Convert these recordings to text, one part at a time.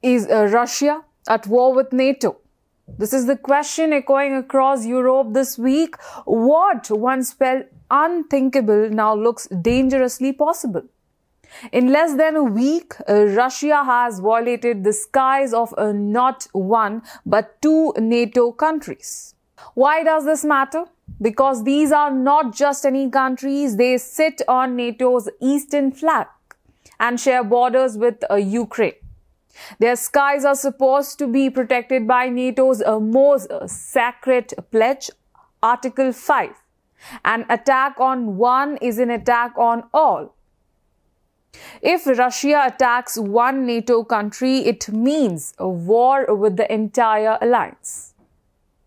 Is Russia at war with NATO? This is the question echoing across Europe this week. What once felt unthinkable now looks dangerously possible. In less than a week, Russia has violated the skies of not one but two NATO countries. Why does this matter? Because these are not just any countries, they sit on NATO's eastern flank and share borders with Ukraine. Their skies are supposed to be protected by NATO's most sacred pledge, Article 5. An attack on one is an attack on all. If Russia attacks one NATO country, it means a war with the entire alliance.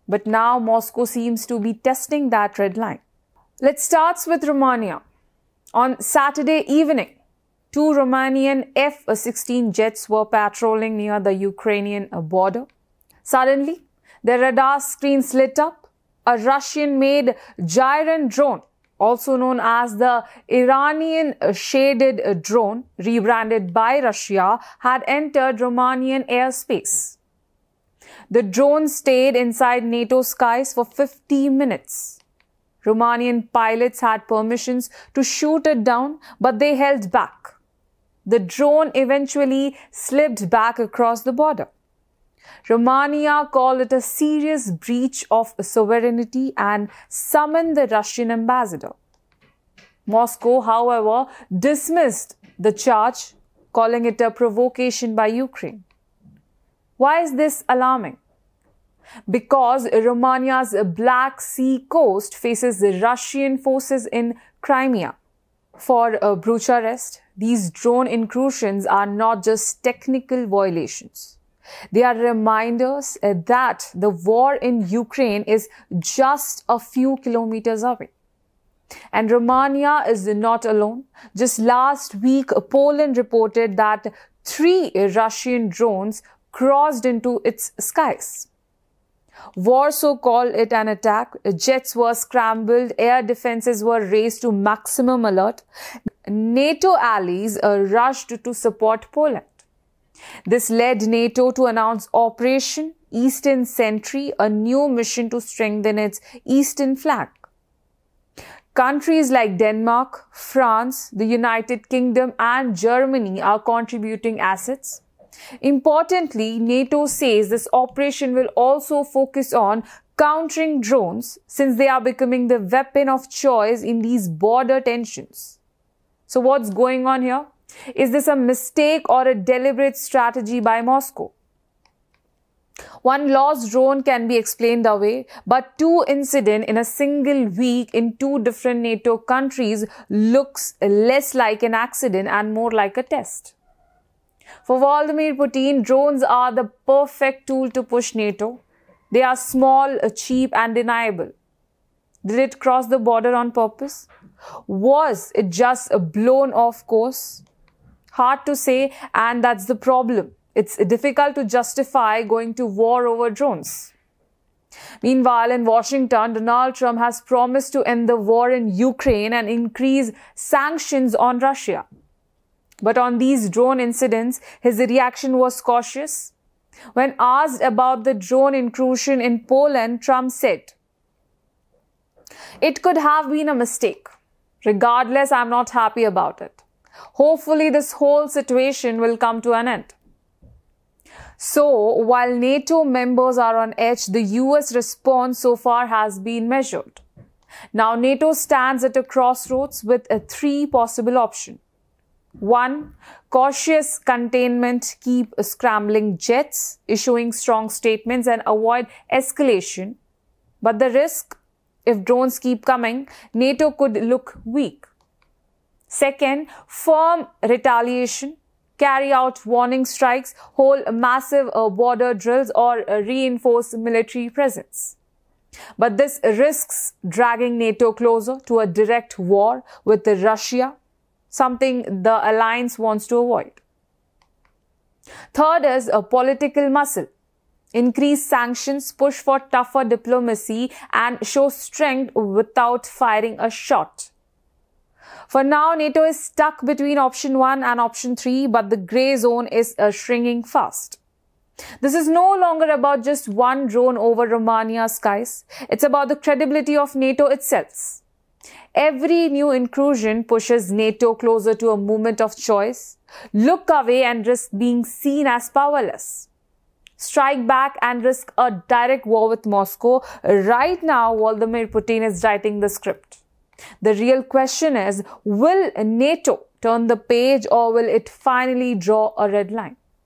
But now Moscow seems to be testing that red line. Let's start with Romania. On Saturday evening, two Romanian F-16 jets were patrolling near the Ukrainian border. Suddenly, their radar screens lit up. A Russian-made Gyron drone, also known as the Iranian shaded drone, rebranded by Russia, had entered Romanian airspace. The drone stayed inside NATO skies for 50 minutes. Romanian pilots had permissions to shoot it down, but they held back. The drone eventually slipped back across the border. Romania called it a serious breach of sovereignty and summoned the Russian ambassador. Moscow, however, dismissed the charge, calling it a provocation by Ukraine. Why is this alarming? Because Romania's Black Sea coast faces the Russian forces in Crimea. For Bucharest, these drone incursions are not just technical violations. They are reminders that the war in Ukraine is just a few kilometers away. And Romania is not alone. Just last week, Poland reported that 3 Russian drones crossed into its skies. Warsaw called it an attack. Jets were scrambled. Air defenses were raised to maximum alert. NATO allies rushed to support Poland. This led NATO to announce Operation Eastern Sentry, a new mission to strengthen its eastern flank. Countries like Denmark, France, the United Kingdom, and Germany are contributing assets. Importantly, NATO says this operation will also focus on countering drones since they are becoming the weapon of choice in these border tensions. So what's going on here? Is this a mistake or a deliberate strategy by Moscow? One lost drone can be explained away, but 2 incidents in a single week in 2 different NATO countries looks less like an accident and more like a test. For Vladimir Putin, drones are the perfect tool to push NATO. They are small, cheap, and deniable. Did it cross the border on purpose? Was it just a blown off course? Hard to say, and that's the problem. It's difficult to justify going to war over drones. Meanwhile, in Washington, Donald Trump has promised to end the war in Ukraine and increase sanctions on Russia. But on these drone incidents, his reaction was cautious. When asked about the drone incursion in Poland, Trump said, "It could have been a mistake. Regardless, I'm not happy about it. Hopefully, this whole situation will come to an end." So, while NATO members are on edge, the US response so far has been measured. Now, NATO stands at a crossroads with 3 possible options. 1. Cautious containment, keep scrambling jets, issuing strong statements and avoid escalation. But the risk, if drones keep coming, NATO could look weak. Second, firm retaliation, carry out warning strikes, hold massive border drills or reinforce military presence. But this risks dragging NATO closer to a direct war with Russia, something the alliance wants to avoid. Third is a political muscle. Increase sanctions, push for tougher diplomacy, and show strength without firing a shot. For now, NATO is stuck between option 1 and option 3, but the grey zone is shrinking fast. This is no longer about just one drone over Romania's skies. It's about the credibility of NATO itself. Every new intrusion pushes NATO closer to a moment of choice. Look away and risk being seen as powerless. Strike back and risk a direct war with Moscow. Right now, Vladimir Putin is writing the script. The real question is, will NATO turn the page or will it finally draw a red line?